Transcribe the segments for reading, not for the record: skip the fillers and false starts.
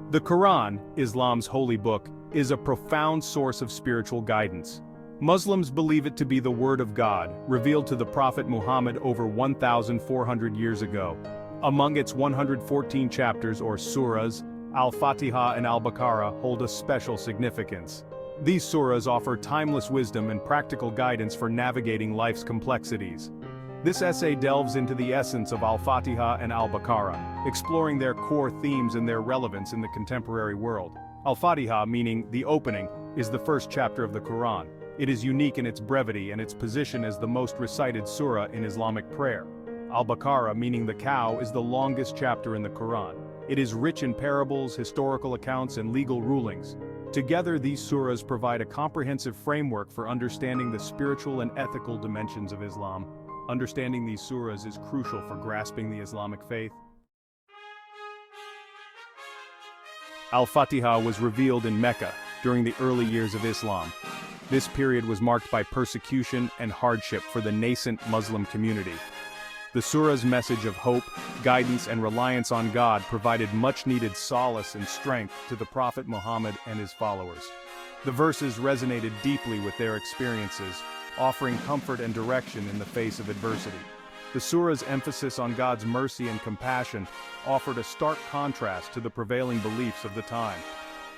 The Qur'an, Islam's holy book, is a profound source of spiritual guidance. Muslims believe it to be the word of God, revealed to the Prophet Muhammad over 1,400 years ago. Among its 114 chapters or surahs, Al-Fatiha and Al-Baqarah hold a special significance. These surahs offer timeless wisdom and practical guidance for navigating life's complexities. This essay delves into the essence of Al-Fatiha and Al-Baqarah, exploring their core themes and their relevance in the contemporary world. Al-Fatiha, meaning the opening, is the first chapter of the Quran. It is unique in its brevity and its position as the most recited surah in Islamic prayer. Al-Baqarah, meaning the cow, is the longest chapter in the Quran. It is rich in parables, historical accounts, and legal rulings. Together, these surahs provide a comprehensive framework for understanding the spiritual and ethical dimensions of Islam. Understanding these surahs is crucial for grasping the Islamic faith. Al-Fatiha was revealed in Mecca during the early years of Islam. This period was marked by persecution and hardship for the nascent Muslim community. The surah's message of hope, guidance, and reliance on God provided much-needed solace and strength to the Prophet Muhammad and his followers. The verses resonated deeply with their experiences, offering comfort and direction in the face of adversity. The surah's emphasis on God's mercy and compassion offered a stark contrast to the prevailing beliefs of the time.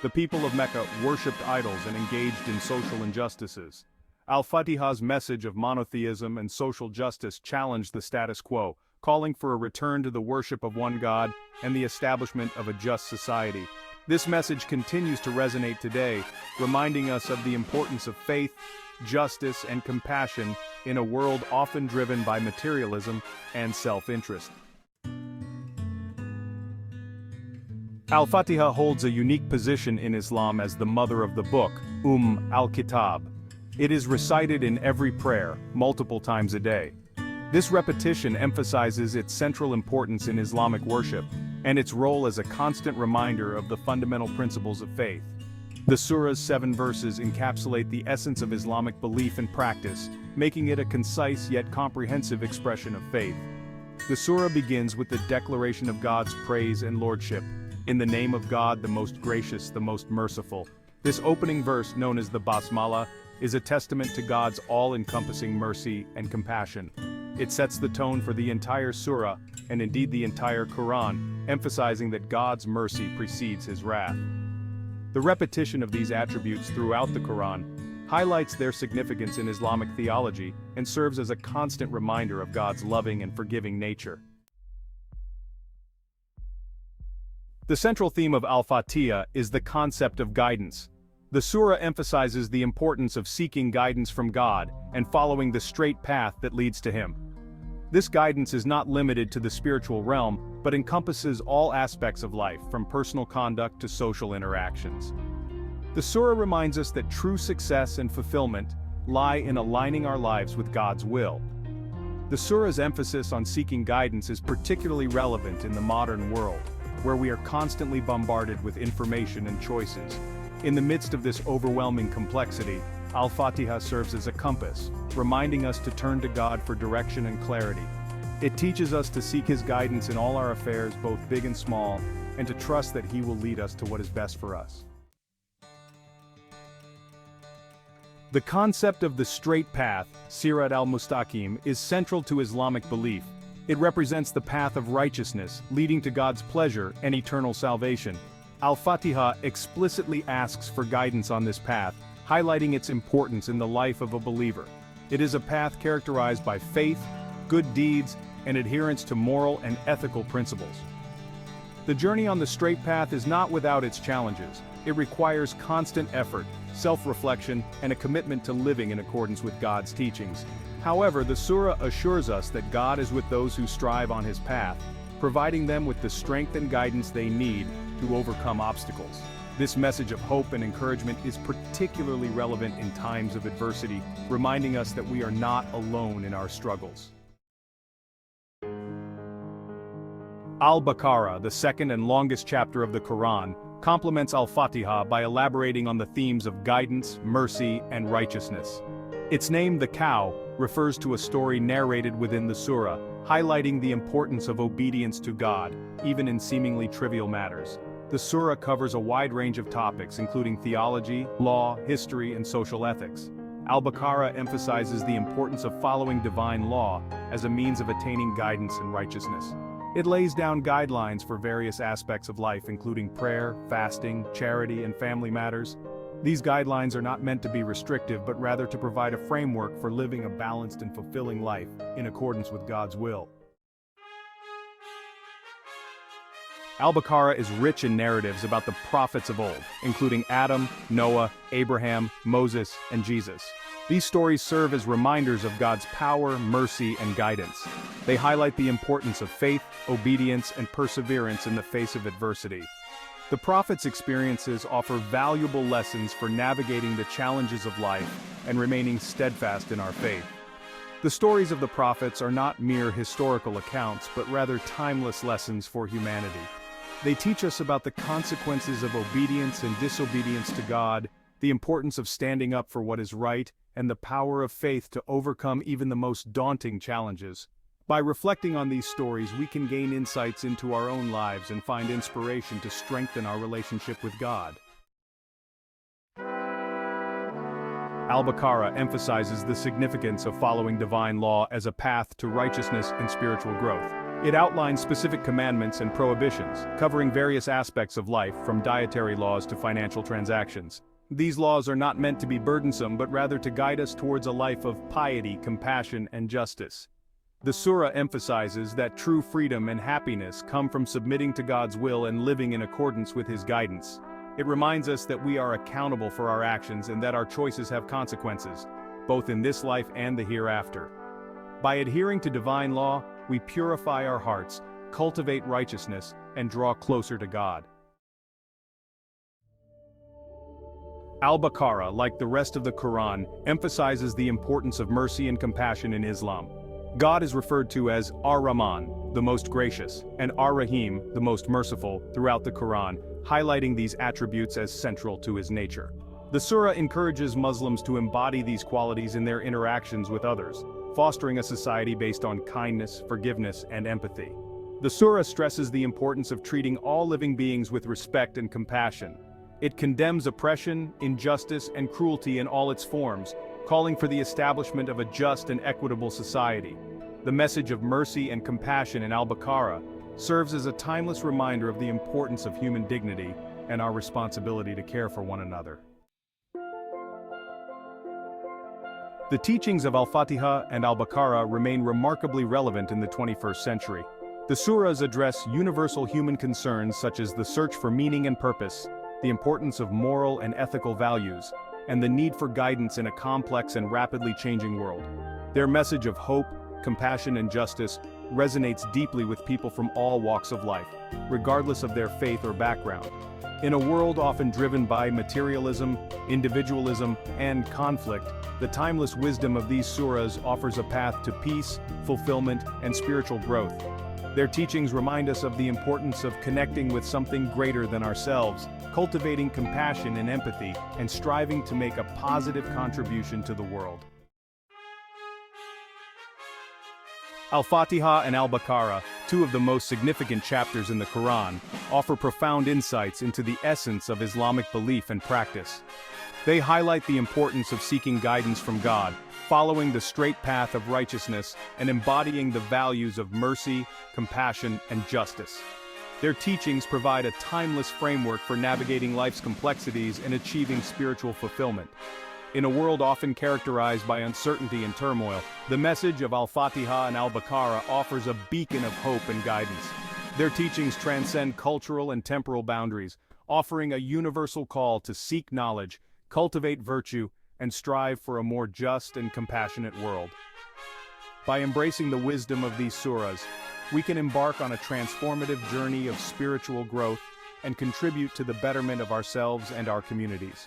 The people of Mecca worshipped idols and engaged in social injustices. Al-Fatiha's message of monotheism and social justice challenged the status quo, calling for a return to the worship of one God and the establishment of a just society. This message continues to resonate today, reminding us of the importance of faith, justice, and compassion in a world often driven by materialism and self-interest. Al-Fatiha holds a unique position in Islam as the mother of the book, al-Kitab. It is recited in every prayer, multiple times a day. This repetition emphasizes its central importance in Islamic worship, and its role as a constant reminder of the fundamental principles of faith. The surah's 7 verses encapsulate the essence of Islamic belief and practice, making it a concise yet comprehensive expression of faith. The surah begins with the declaration of God's praise and lordship. In the name of God, the most gracious, the most merciful. This opening verse, known as the Basmala, is a testament to God's all-encompassing mercy and compassion. It sets the tone for the entire surah, and indeed the entire Quran, emphasizing that God's mercy precedes his wrath. The repetition of these attributes throughout the Quran highlights their significance in Islamic theology and serves as a constant reminder of God's loving and forgiving nature. The central theme of Al-Fatiha is the concept of guidance. The surah emphasizes the importance of seeking guidance from God and following the straight path that leads to Him. This guidance is not limited to the spiritual realm, but encompasses all aspects of life, from personal conduct to social interactions. The surah reminds us that true success and fulfillment lie in aligning our lives with God's will. The surah's emphasis on seeking guidance is particularly relevant in the modern world, where we are constantly bombarded with information and choices. In the midst of this overwhelming complexity, Al-Fatiha serves as a compass, reminding us to turn to God for direction and clarity. It teaches us to seek His guidance in all our affairs, both big and small, and to trust that He will lead us to what is best for us. The concept of the straight path, Sirat al-Mustaqim, is central to Islamic belief. It represents the path of righteousness, leading to God's pleasure and eternal salvation. Al-Fatiha explicitly asks for guidance on this path, highlighting its importance in the life of a believer. It is a path characterized by faith, good deeds, and adherence to moral and ethical principles. The journey on the straight path is not without its challenges. It requires constant effort, self-reflection, and a commitment to living in accordance with God's teachings. However, the surah assures us that God is with those who strive on His path, providing them with the strength and guidance they need to overcome obstacles. This message of hope and encouragement is particularly relevant in times of adversity, reminding us that we are not alone in our struggles. Al-Baqarah, the second and longest chapter of the Quran, complements Al-Fatiha by elaborating on the themes of guidance, mercy, and righteousness. Its name, the cow, refers to a story narrated within the surah, highlighting the importance of obedience to God, even in seemingly trivial matters. The surah covers a wide range of topics including theology, law, history, and social ethics. Al-Baqarah emphasizes the importance of following divine law as a means of attaining guidance and righteousness. It lays down guidelines for various aspects of life including prayer, fasting, charity, and family matters. These guidelines are not meant to be restrictive but rather to provide a framework for living a balanced and fulfilling life in accordance with God's will. Al-Baqarah is rich in narratives about the prophets of old, including Adam, Noah, Abraham, Moses, and Jesus. These stories serve as reminders of God's power, mercy, and guidance. They highlight the importance of faith, obedience, and perseverance in the face of adversity. The prophets' experiences offer valuable lessons for navigating the challenges of life and remaining steadfast in our faith. The stories of the prophets are not mere historical accounts but rather timeless lessons for humanity. They teach us about the consequences of obedience and disobedience to God, the importance of standing up for what is right, and the power of faith to overcome even the most daunting challenges. By reflecting on these stories, we can gain insights into our own lives and find inspiration to strengthen our relationship with God. Al-Baqarah emphasizes the significance of following divine law as a path to righteousness and spiritual growth. It outlines specific commandments and prohibitions, covering various aspects of life from dietary laws to financial transactions. These laws are not meant to be burdensome but rather to guide us towards a life of piety, compassion, and justice. The surah emphasizes that true freedom and happiness come from submitting to God's will and living in accordance with His guidance. It reminds us that we are accountable for our actions and that our choices have consequences, both in this life and the hereafter. By adhering to divine law, we purify our hearts, cultivate righteousness, and draw closer to God. Al-Baqarah, like the rest of the Qur'an, emphasizes the importance of mercy and compassion in Islam. God is referred to as Ar-Rahman, the most gracious, and Ar-Rahim, the most merciful, throughout the Qur'an, highlighting these attributes as central to His nature. The surah encourages Muslims to embody these qualities in their interactions with others, fostering a society based on kindness, forgiveness, and empathy. The surah stresses the importance of treating all living beings with respect and compassion. It condemns oppression, injustice, and cruelty in all its forms, calling for the establishment of a just and equitable society. The message of mercy and compassion in Al-Baqarah serves as a timeless reminder of the importance of human dignity and our responsibility to care for one another. The teachings of Al-Fatiha and Al-Baqarah remain remarkably relevant in the 21st century. The surahs address universal human concerns such as the search for meaning and purpose, the importance of moral and ethical values, and the need for guidance in a complex and rapidly changing world. Their message of hope, compassion, and justice resonates deeply with people from all walks of life, regardless of their faith or background. In a world often driven by materialism, individualism, and conflict, the timeless wisdom of these surahs offers a path to peace, fulfillment, and spiritual growth. Their teachings remind us of the importance of connecting with something greater than ourselves, cultivating compassion and empathy, and striving to make a positive contribution to the world. Al-Fatiha and Al-Baqarah, two of the most significant chapters in the Quran, offer profound insights into the essence of Islamic belief and practice. They highlight the importance of seeking guidance from God, following the straight path of righteousness, and embodying the values of mercy, compassion, and justice. Their teachings provide a timeless framework for navigating life's complexities and achieving spiritual fulfillment. In a world often characterized by uncertainty and turmoil, the message of Al-Fatiha and Al-Baqarah offers a beacon of hope and guidance. Their teachings transcend cultural and temporal boundaries, offering a universal call to seek knowledge, cultivate virtue, and strive for a more just and compassionate world. By embracing the wisdom of these surahs, we can embark on a transformative journey of spiritual growth and contribute to the betterment of ourselves and our communities.